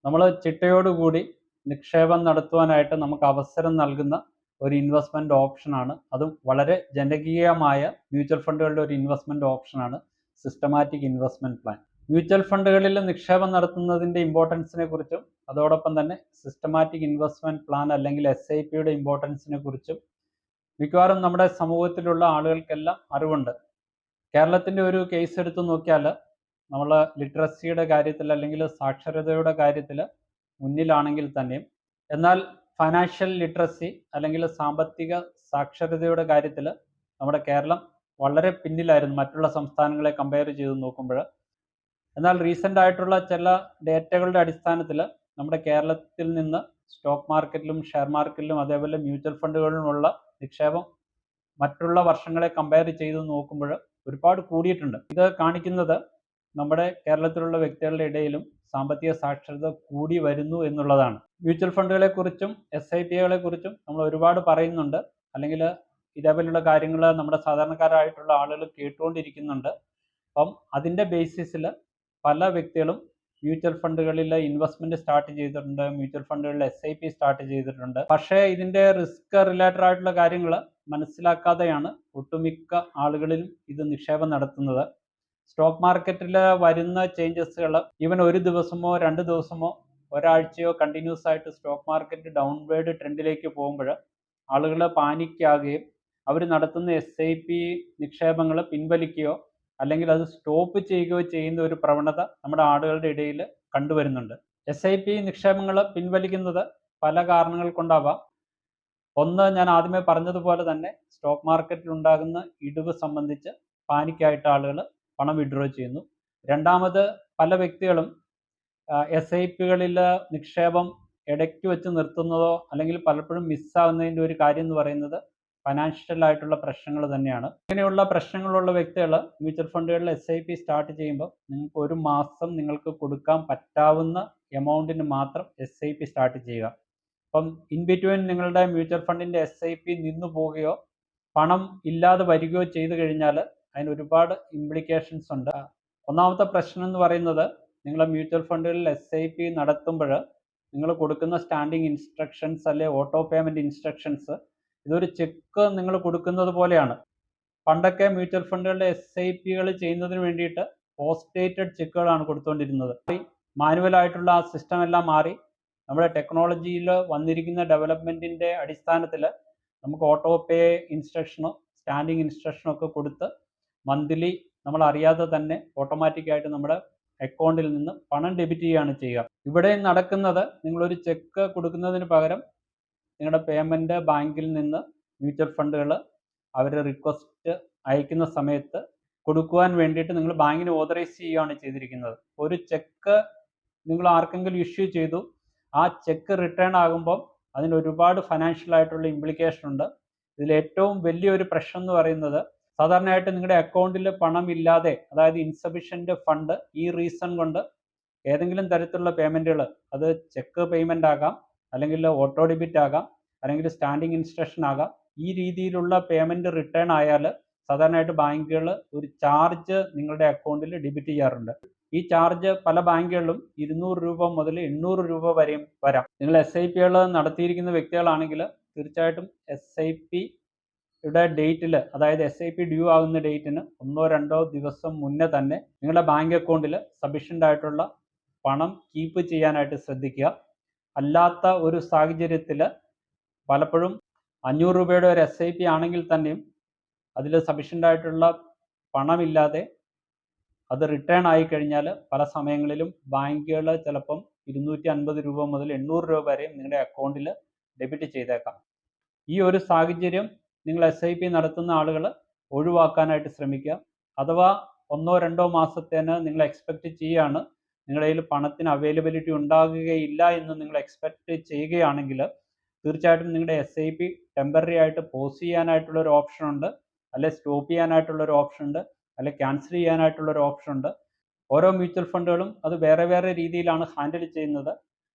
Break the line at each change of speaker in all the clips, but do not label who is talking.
നമ്മൾ ചിട്ടയോടുകൂടി നിക്ഷേപം നടത്തുവാനായിട്ട് നമുക്ക് അവസരം നൽകുന്ന ഒരു ഇൻവെസ്റ്റ്മെൻറ്റ് ഓപ്ഷനാണ്. അതും വളരെ ജനകീയമായ മ്യൂച്വൽ ഫണ്ടുകളുടെ ഒരു ഇൻവെസ്റ്റ്മെൻറ്റ് ഓപ്ഷനാണ് സിസ്റ്റമാറ്റിക് ഇൻവെസ്റ്റ്മെൻറ്റ് പ്ലാൻ. മ്യൂച്വൽ ഫണ്ടുകളിൽ നിക്ഷേപം നടത്തുന്നതിൻ്റെ ഇമ്പോർട്ടൻസിനെ കുറിച്ചും അതോടൊപ്പം തന്നെ സിസ്റ്റമാറ്റിക് ഇൻവെസ്റ്റ്മെൻറ്റ് പ്ലാൻ അല്ലെങ്കിൽ SIPയുടെ ഇമ്പോർട്ടൻസിനെ കുറിച്ചും മിക്കവാറും നമ്മുടെ സമൂഹത്തിലുള്ള ആളുകൾക്കെല്ലാം അറിവുണ്ട്. കേരളത്തിൻ്റെ ഒരു കേസ് എടുത്ത് നോക്കിയാൽ നമ്മൾ ലിറ്ററസിയുടെ കാര്യത്തിൽ അല്ലെങ്കിൽ സാക്ഷരതയുടെ കാര്യത്തിൽ മുന്നിലാണെങ്കിൽ തന്നെയും എന്നാൽ ഫൈനാൻഷ്യൽ ലിറ്ററസി അല്ലെങ്കിൽ സാമ്പത്തിക സാക്ഷരതയുടെ കാര്യത്തിൽ നമ്മുടെ കേരളം വളരെ പിന്നിലായിരുന്നു മറ്റുള്ള സംസ്ഥാനങ്ങളെ കമ്പയർ ചെയ്ത് നോക്കുമ്പോൾ. എന്നാൽ റീസെൻ്റ് ആയിട്ടുള്ള ചില ഡേറ്റകളുടെ അടിസ്ഥാനത്തിൽ നമ്മുടെ കേരളത്തിൽ നിന്ന് സ്റ്റോക്ക് മാർക്കറ്റിലും ഷെയർ മാർക്കറ്റിലും അതേപോലെ മ്യൂച്വൽ ഫണ്ടുകളിലുമുള്ള നിക്ഷേപം മറ്റുള്ള വർഷങ്ങളെ കമ്പയർ ചെയ്ത് നോക്കുമ്പോൾ ഒരുപാട് കൂടിയിട്ടുണ്ട്. ഇത് കാണിക്കുന്നത് നമ്മുടെ കേരളത്തിലുള്ള വ്യക്തികളുടെ ഇടയിലും സാമ്പത്തിക സാക്ഷരത കൂടി വരുന്നു എന്നുള്ളതാണ്. മ്യൂച്വൽ ഫണ്ടുകളെ കുറിച്ചും SIPകളെ കുറിച്ചും നമ്മൾ ഒരുപാട് പറയുന്നുണ്ട്, അല്ലെങ്കിൽ ഇതേപോലുള്ള കാര്യങ്ങൾ നമ്മുടെ സാധാരണക്കാരായിട്ടുള്ള ആളുകൾ കേട്ടുകൊണ്ടിരിക്കുന്നുണ്ട്. അപ്പം അതിൻ്റെ ബേസിസിൽ പല വ്യക്തികളും മ്യൂച്വൽ ഫണ്ടുകളിൽ ഇൻവെസ്റ്റ്മെന്റ് സ്റ്റാർട്ട് ചെയ്തിട്ടുണ്ട്, മ്യൂച്വൽ ഫണ്ടുകളിൽ SIP സ്റ്റാർട്ട് ചെയ്തിട്ടുണ്ട്. പക്ഷേ ഇതിൻ്റെ റിസ്ക് റിലേറ്റഡ് ആയിട്ടുള്ള കാര്യങ്ങൾ മനസ്സിലാക്കാതെയാണ് ഒട്ടുമിക്ക ആളുകളിലും ഇത് നിക്ഷേപം നടത്തുന്നത്. സ്റ്റോക്ക് മാർക്കറ്റിൽ വരുന്ന ചേഞ്ചസുകൾ ഈവൻ ഒരു ദിവസമോ 2 ദിവസമോ ഒരാഴ്ചയോ കണ്ടിന്യൂസ് ആയിട്ട് സ്റ്റോക്ക് മാർക്കറ്റ് ഡൗൺവേർഡ് ട്രെൻഡിലേക്ക് പോകുമ്പോൾ ആളുകൾ പാനിക്കാകുകയും അവർ നടത്തുന്ന SIP നിക്ഷേപങ്ങൾ പിൻവലിക്കുകയോ അല്ലെങ്കിൽ അത് സ്റ്റോപ്പ് ചെയ്യുകയോ ചെയ്യുന്ന ഒരു പ്രവണത നമ്മുടെ ആളുകളുടെ ഇടയിൽ കണ്ടുവരുന്നുണ്ട്. SIP നിക്ഷേപങ്ങൾ പിൻവലിക്കുന്നത് പല കാരണങ്ങൾ കൊണ്ടാവാം. ഒന്ന്, ഞാൻ ആദ്യമേ പറഞ്ഞതുപോലെ തന്നെ സ്റ്റോക്ക് മാർക്കറ്റിൽ ഉണ്ടാകുന്ന ഇടിവ് സംബന്ധിച്ച് പാനിക്കായിട്ട് ആളുകൾ പണം വിഡ്രോ ചെയ്യുന്നു. രണ്ടാമത്, പല വ്യക്തികളും SIPകളിൽ നിക്ഷേപം ഇടയ്ക്ക് വെച്ച് നിർത്തുന്നതോ അല്ലെങ്കിൽ പലപ്പോഴും മിസ്സാകുന്നതിൻ്റെ ഒരു കാര്യം എന്ന് പറയുന്നത് ഫൈനാൻഷ്യൽ ആയിട്ടുള്ള പ്രശ്നങ്ങൾ തന്നെയാണ്. ഇങ്ങനെയുള്ള പ്രശ്നങ്ങളുള്ള വ്യക്തികൾ മ്യൂച്വൽ ഫണ്ടുകളിൽ SIP സ്റ്റാർട്ട് ചെയ്യുമ്പോൾ നിങ്ങൾക്ക് ഒരു മാസം നിങ്ങൾക്ക് കൊടുക്കാൻ പറ്റാവുന്ന എമൗണ്ടിന് മാത്രം SIP സ്റ്റാർട്ട് ചെയ്യുക. അപ്പം ഇൻ ബിറ്റ്വീൻ നിങ്ങളുടെ മ്യൂച്വൽ ഫണ്ടിൻ്റെ SIP നിന്നു പോവുകയോ പണം ഇല്ലാതെ വരികയോ ചെയ്തു കഴിഞ്ഞാൽ അതിന് ഒരുപാട് ഇംപ്ലിക്കേഷൻസ് ഉണ്ട്. ഒന്നാമത്തെ പ്രശ്നം എന്ന് പറയുന്നത്, നിങ്ങൾ മ്യൂച്വൽ ഫണ്ടുകളിൽ SIP നടത്തുമ്പോൾ നിങ്ങൾ കൊടുക്കുന്ന സ്റ്റാൻഡിങ് ഇൻസ്ട്രക്ഷൻസ് അല്ലെ ഓട്ടോ പേയ്മെൻറ്റ് ഇൻസ്ട്രക്ഷൻസ് ഇതൊരു ചെക്ക് നിങ്ങൾ കൊടുക്കുന്നത് പോലെയാണ്. പണ്ടൊക്കെ മ്യൂച്വൽ ഫണ്ടുകളുടെ SIPകൾ ചെയ്യുന്നതിന് വേണ്ടിയിട്ട് പോസ്റ്റ് ഡേറ്റഡ് ചെക്കുകളാണ് കൊടുത്തുകൊണ്ടിരുന്നത്. മാനുവലായിട്ടുള്ള ആ സിസ്റ്റം എല്ലാം മാറി നമ്മുടെ ടെക്നോളജിയിൽ വന്നിരിക്കുന്ന ഡെവലപ്മെൻറ്റിൻ്റെ അടിസ്ഥാനത്തിൽ നമുക്ക് ഓട്ടോ പേ ഇൻസ്ട്രക്ഷനോ സ്റ്റാൻഡിങ് ഇൻസ്ട്രക്ഷനോ ഒക്കെ കൊടുത്ത് മന്ത്ലി നമ്മൾ അറിയാതെ തന്നെ ഓട്ടോമാറ്റിക്കായിട്ട് നമ്മുടെ അക്കൗണ്ടിൽ നിന്ന് പണം ഡെബിറ്റ് ചെയ്യുകയാണ് ചെയ്യുക. ഇവിടെ നടക്കുന്നത്, നിങ്ങളൊരു ചെക്ക് കൊടുക്കുന്നതിന് പകരം നിങ്ങളുടെ പേയ്മെൻറ്റ് ബാങ്കിൽ നിന്ന് മ്യൂച്വൽ ഫണ്ടുകൾ അവർ റിക്വസ്റ്റ് അയക്കുന്ന സമയത്ത് കൊടുക്കുവാൻ വേണ്ടിയിട്ട് നിങ്ങൾ ബാങ്കിന് ഓതറൈസ് ചെയ്യുകയാണ് ചെയ്തിരിക്കുന്നത്. ഒരു ചെക്ക് നിങ്ങൾ ആർക്കെങ്കിലും ഇഷ്യൂ ചെയ്തു, ആ ചെക്ക് റിട്ടേൺ ആകുമ്പോൾ അതിന് ഒരുപാട് ഫൈനാൻഷ്യൽ ആയിട്ടുള്ള ഇംപ്ലിക്കേഷൻ ഉണ്ട്. ഇതിൽ ഏറ്റവും വലിയൊരു പ്രശ്നം എന്ന് പറയുന്നത്, സാധാരണയായിട്ട് നിങ്ങളുടെ അക്കൗണ്ടിൽ പണം ഇല്ലാതെ, അതായത് ഇൻസഫിഷ്യൻറ്റ് ഫണ്ട്, ഈ റീസൺ കൊണ്ട് ഏതെങ്കിലും തരത്തിലുള്ള പേയ്മെൻറ്റുകൾ, അത് ചെക്ക് പേയ്മെൻ്റ് ആകാം, അല്ലെങ്കിൽ ഓട്ടോ ഡെബിറ്റ് ആകാം, അല്ലെങ്കിൽ സ്റ്റാൻഡിങ് ഇൻസ്ട്രക്ഷൻ ആകാം, ഈ രീതിയിലുള്ള പേയ്മെൻറ്റ് റിട്ടേൺ ആയാൽ സാധാരണയായിട്ട് ബാങ്കുകൾ ഒരു ചാർജ് നിങ്ങളുടെ അക്കൗണ്ടിൽ ഡെബിറ്റ് ചെയ്യാറുണ്ട്. ഈ ചാർജ് പല ബാങ്കുകളിലും 200 രൂപ മുതൽ 800 രൂപ വരെയും വരാം. നിങ്ങൾ SIPകൾ നടത്തിയിരിക്കുന്ന വ്യക്തികളാണെങ്കിൽ തീർച്ചയായിട്ടും SIPയുടെ ഡേറ്റിൽ, അതായത് SIP ഡ്യൂ ആകുന്ന ഡേറ്റിന് 1-2 ദിവസം മുന്നേ തന്നെ നിങ്ങളുടെ ബാങ്ക് അക്കൗണ്ടിൽ സഫീഷ്യൻ്റ് ആയിട്ടുള്ള പണം കീപ്പ് ചെയ്യാനായിട്ട് ശ്രദ്ധിക്കുക. അല്ലാത്ത ഒരു സാഹചര്യത്തിൽ പലപ്പോഴും 500 രൂപയുടെ ഒരു SIP ആണെങ്കിൽ തന്നെയും അതിൽ സഫീഷ്യൻ്റ് ആയിട്ടുള്ള പണമില്ലാതെ അത് റിട്ടേൺ ആയി കഴിഞ്ഞാൽ പല സമയങ്ങളിലും ബാങ്കുകൾ ചിലപ്പം 250 രൂപ മുതൽ 800 രൂപ വരെയും നിങ്ങളുടെ അക്കൗണ്ടിൽ ഡെബിറ്റ് ചെയ്തേക്കാം. ഈ ഒരു സാഹചര്യം നിങ്ങൾ SIP നടത്തുന്ന ആളുകൾ ഒഴിവാക്കാനായിട്ട് ശ്രമിക്കുക. അഥവാ 1-2 മാസത്തേന് നിങ്ങൾ എക്സ്പെക്റ്റ് ചെയ്യുകയാണ്, നിങ്ങളുടെ കയ്യിൽ പണത്തിന് അവൈലബിലിറ്റി ഉണ്ടാകുകയില്ല എന്ന് നിങ്ങൾ എക്സ്പെക്റ്റ് ചെയ്യുകയാണെങ്കിൽ തീർച്ചയായിട്ടും നിങ്ങളുടെ SIP ടെമ്പററി ആയിട്ട് പോസ് ചെയ്യാനായിട്ടുള്ളൊരു ഓപ്ഷൻ ഉണ്ട്, അല്ലെ സ്റ്റോപ്പ് ചെയ്യാനായിട്ടുള്ളൊരു ഓപ്ഷൻ ഉണ്ട്, അല്ലെ ക്യാൻസൽ ചെയ്യാനായിട്ടുള്ളൊരു ഓപ്ഷൻ ഉണ്ട്. ഓരോ മ്യൂച്വൽ ഫണ്ടുകളും അത് വേറെ വേറെ രീതിയിലാണ് ഹാൻഡിൽ ചെയ്യുന്നത്.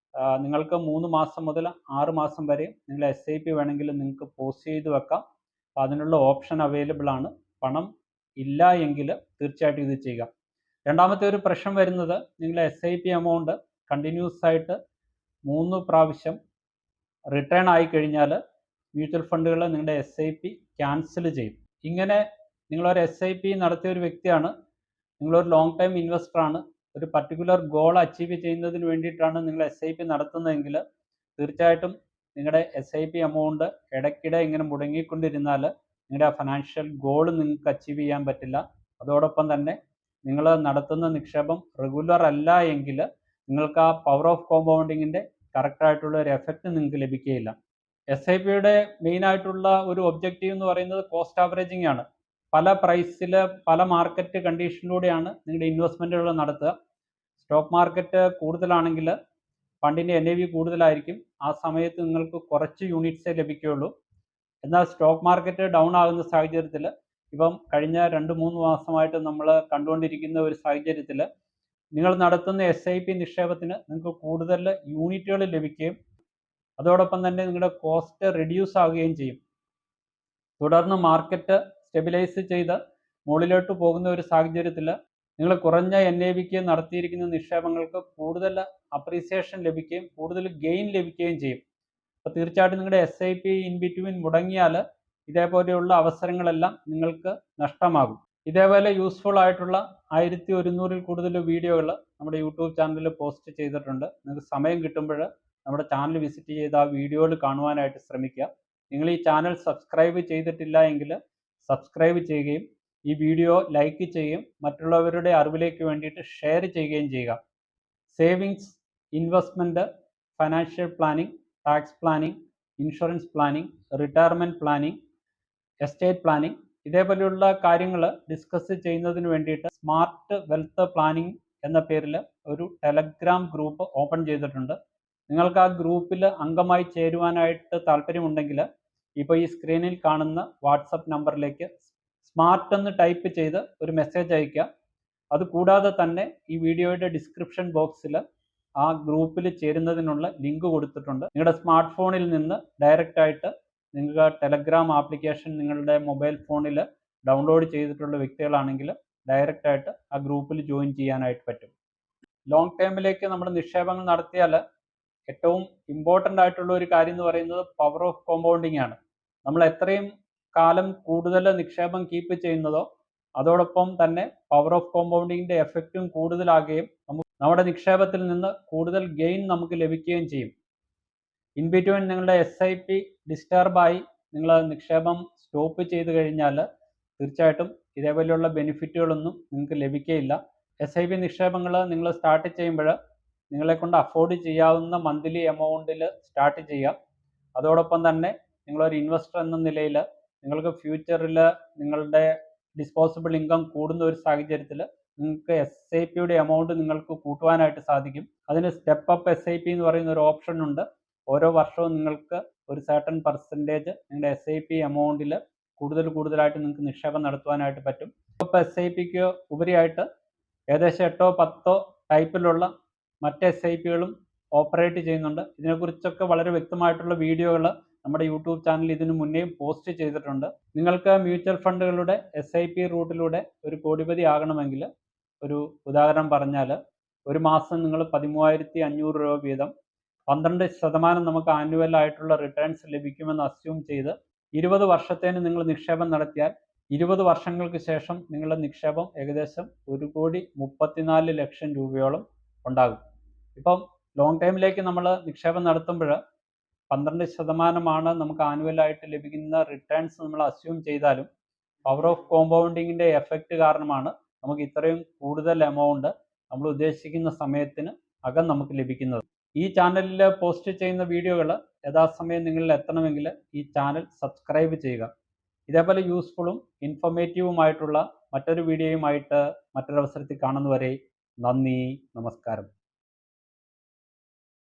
നിങ്ങൾക്ക് 3 മാസം മുതൽ 6 മാസം വരെ നിങ്ങൾ SIP വേണമെങ്കിൽ നിങ്ങൾക്ക് പോസ് ചെയ്ത് വെക്കാം. അപ്പോൾ അതിനുള്ള ഓപ്ഷൻ അവൈലബിൾ ആണ്. പണം ഇല്ല എങ്കിൽ തീർച്ചയായിട്ടും ഇത് ചെയ്യുക. രണ്ടാമത്തെ ഒരു പ്രശ്നം വരുന്നത്, നിങ്ങൾ SIP എമൗണ്ട് കണ്ടിന്യൂസ് ആയിട്ട് 3 പ്രാവശ്യം റിട്ടേൺ ആയി കഴിഞ്ഞാൽ മ്യൂച്വൽ ഫണ്ടുകൾ നിങ്ങളുടെ SIP ക്യാൻസൽ ചെയ്യും. ഇങ്ങനെ നിങ്ങളൊരു SIP നടത്തിയ ഒരു വ്യക്തിയാണ്, നിങ്ങളൊരു ലോങ് ടൈം ഇൻവെസ്റ്ററാണ്, ഒരു പർട്ടിക്കുലർ ഗോൾ അച്ചീവ് ചെയ്യുന്നതിന് വേണ്ടിയിട്ടാണ് നിങ്ങൾ SIP നടത്തുന്നതെങ്കിൽ തീർച്ചയായിട്ടും നിങ്ങളുടെ SIP എമൗണ്ട് ഇടയ്ക്കിടെ ഇങ്ങനെ മുടങ്ങിക്കൊണ്ടിരുന്നാൽ നിങ്ങളുടെ ഫിനാൻഷ്യൽ ഗോൾ നിങ്ങൾക്ക് അച്ചീവ് ചെയ്യാൻ പറ്റില്ല. അതോടൊപ്പം തന്നെ നിങ്ങൾ നടത്തുന്ന നിക്ഷേപം റെഗുലർ അല്ല എങ്കിൽ നിങ്ങൾക്ക് ആ പവർ ഓഫ് കോമ്പൗണ്ടിങ്ങിൻ്റെ കറക്റ്റായിട്ടുള്ള ഒരു എഫക്റ്റ് നിങ്ങൾക്ക് ലഭിക്കുകയില്ല. SIPയുടെ മെയിനായിട്ടുള്ള ഒരു ഒബ്ജക്റ്റീവ് എന്ന് പറയുന്നത് കോസ്റ്റ് ആവറേജിംഗ് ആണ്. പല പ്രൈസിൽ പല മാർക്കറ്റ് കണ്ടീഷനിലൂടെയാണ് നിങ്ങളുടെ ഇൻവെസ്റ്റ്മെൻറ്റുകൾ നടത്തുക. സ്റ്റോക്ക് മാർക്കറ്റ് കൂടുതലാണെങ്കിൽ ഫണ്ടിൻ്റെ NAV കൂടുതലായിരിക്കും, ആ സമയത്ത് നിങ്ങൾക്ക് കുറച്ച് യൂണിറ്റ്സേ ലഭിക്കുകയുള്ളൂ. എന്നാൽ സ്റ്റോക്ക് മാർക്കറ്റ് ഡൗൺ ആകുന്ന സാഹചര്യത്തിൽ, ഇപ്പം കഴിഞ്ഞ 2-3 മാസമായിട്ട് നമ്മൾ കണ്ടുകൊണ്ടിരിക്കുന്ന ഒരു സാഹചര്യത്തിൽ നിങ്ങൾ നടത്തുന്ന SIP നിക്ഷേപത്തിന് നിങ്ങൾക്ക് കൂടുതൽ യൂണിറ്റുകൾ ലഭിക്കുകയും അതോടൊപ്പം തന്നെ നിങ്ങളുടെ കോസ്റ്റ് റെഡ്യൂസ് ആവുകയും ചെയ്യും. തുടർന്ന് മാർക്കറ്റ് സ്റ്റെബിലൈസ് ചെയ്ത് മുകളിലോട്ട് പോകുന്ന ഒരു സാഹചര്യത്തിൽ നിങ്ങൾ കുറഞ്ഞ NAVക്ക് നടത്തിയിരിക്കുന്ന നിക്ഷേപങ്ങൾക്ക് കൂടുതൽ അപ്രീസിയേഷൻ ലഭിക്കുകയും കൂടുതൽ ഗെയിൻ ലഭിക്കുകയും ചെയ്യും. അപ്പോൾ തീർച്ചയായിട്ടും നിങ്ങളുടെ SIP ഇൻ ബിറ്റ്വീൻ മുടങ്ങിയാൽ ഇതേപോലെയുള്ള അവസരങ്ങളെല്ലാം നിങ്ങൾക്ക് നഷ്ടമാകും. ഇതേപോലെ യൂസ്ഫുൾ ആയിട്ടുള്ള 1100-ൽ കൂടുതൽ വീഡിയോകൾ നമ്മുടെ യൂട്യൂബ് ചാനലിൽ പോസ്റ്റ് ചെയ്തിട്ടുണ്ട്. നിങ്ങൾക്ക് സമയം കിട്ടുമ്പോൾ നമ്മുടെ ചാനൽ വിസിറ്റ് ചെയ്ത് ആ വീഡിയോകൾ കാണുവാനായിട്ട് ശ്രമിക്കുക. നിങ്ങൾ ഈ ചാനൽ സബ്സ്ക്രൈബ് ചെയ്തിട്ടില്ല എങ്കിൽ സബ്സ്ക്രൈബ് ചെയ്യുകയും ഈ വീഡിയോ ലൈക്ക് ചെയ്യുകയും മറ്റുള്ളവരുടെ അറിവിലേക്ക് വേണ്ടിയിട്ട് ഷെയർ ചെയ്യുകയും ചെയ്യുക. Savings, investment, financial planning, tax planning, insurance planning, retirement planning, estate planning ഇതേപോലെയുള്ള കാര്യങ്ങൾ ഡിസ്കസ് ചെയ്യുന്നതിന് വേണ്ടിയിട്ട് സ്മാർട്ട് വെൽത്ത് പ്ലാനിംഗ് എന്ന പേരിൽ ഒരു ടെലഗ്രാം ഗ്രൂപ്പ് ഓപ്പൺ ചെയ്തിട്ടുണ്ട്. നിങ്ങൾക്ക് ആ ഗ്രൂപ്പിൽ അംഗമായി ചേരുവാനായിട്ട് താല്പര്യമുണ്ടെങ്കിൽ ഇപ്പോൾ ഈ സ്ക്രീനിൽ കാണുന്ന വാട്സപ്പ് നമ്പറിലേക്ക് സ്മാർട്ട് എന്ന് ടൈപ്പ് ചെയ്ത് ഒരു മെസ്സേജ് അയയ്ക്കുക. അതുകൂടാതെ തന്നെ ഈ വീഡിയോയുടെ ഡിസ്ക്രിപ്ഷൻ ബോക്സിൽ ആ ഗ്രൂപ്പിൽ ചേരുന്നതിനുള്ള ലിങ്ക് കൊടുത്തിട്ടുണ്ട്. നിങ്ങളുടെ സ്മാർട്ട് ഫോണിൽ നിന്ന് ഡയറക്റ്റായിട്ട് നിങ്ങൾക്ക് ടെലഗ്രാം ആപ്ലിക്കേഷൻ നിങ്ങളുടെ മൊബൈൽ ഫോണിൽ ഡൗൺലോഡ് ചെയ്തിട്ടുള്ള വ്യക്തികളാണെങ്കിൽ ഡയറക്റ്റായിട്ട് ആ ഗ്രൂപ്പിൽ ജോയിൻ ചെയ്യാനായിട്ട് പറ്റും. ലോങ് ടേമിലേക്ക് നമ്മൾ നിക്ഷേപങ്ങൾ നടത്തിയാൽ ഏറ്റവും ഇമ്പോർട്ടൻ്റ് ആയിട്ടുള്ള ഒരു കാര്യം എന്ന് പറയുന്നത് പവർ ഓഫ് കോമ്പൗണ്ടിങ് ആണ്. നമ്മൾ എത്രയും കാലം കൂടുതൽ നിക്ഷേപം കീപ്പ് ചെയ്യുന്നതോ അതോടൊപ്പം തന്നെ പവർ ഓഫ് കോമ്പൗണ്ടിങ്ങിൻ്റെ എഫക്റ്റും കൂടുതലാകുകയും നമ്മുടെ നിക്ഷേപത്തിൽ നിന്ന് കൂടുതൽ ഗെയിൻ നമുക്ക് ലഭിക്കുകയും ചെയ്യും. ഇൻ ബിറ്റ്വീൻ നിങ്ങളുടെ SIP ഡിസ്റ്റർബായി നിങ്ങൾ നിക്ഷേപം സ്റ്റോപ്പ് ചെയ്ത് കഴിഞ്ഞാൽ തീർച്ചയായിട്ടും ഇതേപോലെയുള്ള ബെനിഫിറ്റുകളൊന്നും നിങ്ങൾക്ക് ലഭിക്കുകയില്ല. SIP നിക്ഷേപങ്ങൾ നിങ്ങൾ സ്റ്റാർട്ട് ചെയ്യുമ്പോൾ നിങ്ങളെക്കൊണ്ട് അഫോർഡ് ചെയ്യാവുന്ന മന്ത്ലി എമൗണ്ടിൽ സ്റ്റാർട്ട് ചെയ്യുക. അതോടൊപ്പം തന്നെ നിങ്ങളൊരു ഇൻവെസ്റ്റർ എന്ന നിലയിൽ നിങ്ങൾക്ക് ഫ്യൂച്ചറിൽ നിങ്ങളുടെ ഡിസ്പോസിബിൾ ഇൻകം കൂടുന്ന ഒരു സാഹചര്യത്തിൽ നിങ്ങൾക്ക് SIPയുടെ എമൗണ്ട് നിങ്ങൾക്ക് കൂട്ടുവാനായിട്ട് സാധിക്കും. അതിന് സ്റ്റെപ്പ് അപ്പ് SIP എന്ന് പറയുന്ന ഒരു ഓപ്ഷൻ ഉണ്ട്. ഓരോ വർഷവും നിങ്ങൾക്ക് ഒരു സർട്ടൻ പെർസെൻറ്റേജ് നിങ്ങളുടെ SIP എമൗണ്ടിൽ കൂടുതലായിട്ട് നിങ്ങൾക്ക് നിക്ഷേപം നടത്തുവാനായിട്ട് പറ്റും. അപ്പോൾ SIPക്ക് ഉപരിയായിട്ട് ഏകദേശം 8-10 ടൈപ്പിലുള്ള മറ്റ് SIPകളും ഓപ്പറേറ്റ് ചെയ്യുന്നുണ്ട്. ഇതിനെക്കുറിച്ചൊക്കെ വളരെ വ്യക്തമായിട്ടുള്ള വീഡിയോകൾ നമ്മുടെ യൂട്യൂബ് ചാനലിൽ ഇതിനു മുന്നേയും പോസ്റ്റ് ചെയ്തിട്ടുണ്ട്. നിങ്ങൾക്ക് മ്യൂച്വൽ ഫണ്ടുകളുടെ SIP റൂട്ടിലൂടെ ഒരു കോടിപതി ആകണമെങ്കിൽ, ഒരു ഉദാഹരണം പറഞ്ഞാൽ, ഒരു മാസം നിങ്ങൾ 13,500 രൂപ വീതം 12% നമുക്ക് ആനുവൽ ആയിട്ടുള്ള റിട്ടേൺസ് ലഭിക്കുമെന്ന് അസ്യൂം ചെയ്ത് 20 വർഷത്തേന് നിങ്ങൾ നിക്ഷേപം നടത്തിയാൽ 20 വർഷങ്ങൾക്ക് ശേഷം നിങ്ങളുടെ നിക്ഷേപം ഏകദേശം 1,34,00,000 രൂപയോളം ഉണ്ടാകും. ഇപ്പം ലോങ് ടൈമിലേക്ക് നമ്മൾ നിക്ഷേപം നടത്തുമ്പോൾ 12% നമുക്ക് ആനുവലായിട്ട് ലഭിക്കുന്ന റിട്ടേൺസ് നമ്മൾ അസ്യൂം ചെയ്താലും പവർ ഓഫ് കോമ്പൗണ്ടിങ്ങിൻ്റെ എഫക്റ്റ് കാരണമാണ് നമുക്ക് ഇത്രയും കൂടുതൽ എമൗണ്ട് നമ്മൾ ഉദ്ദേശിക്കുന്ന സമയത്തിന് അകം നമുക്ക് ലഭിക്കുന്നത്. ഈ ചാനലിൽ പോസ്റ്റ് ചെയ്യുന്ന വീഡിയോകൾ യഥാസമയം നിങ്ങളിൽ എത്തണമെങ്കിൽ ഈ ചാനൽ സബ്സ്ക്രൈബ് ചെയ്യുക. ഇതേപോലെ യൂസ്ഫുള്ളും ഇൻഫോർമേറ്റീവുമായിട്ടുള്ള മറ്റൊരു വീഡിയോയുമായിട്ട് മറ്റൊരവസരത്തിൽ കാണുന്നവരെ നന്ദി, നമസ്കാരം.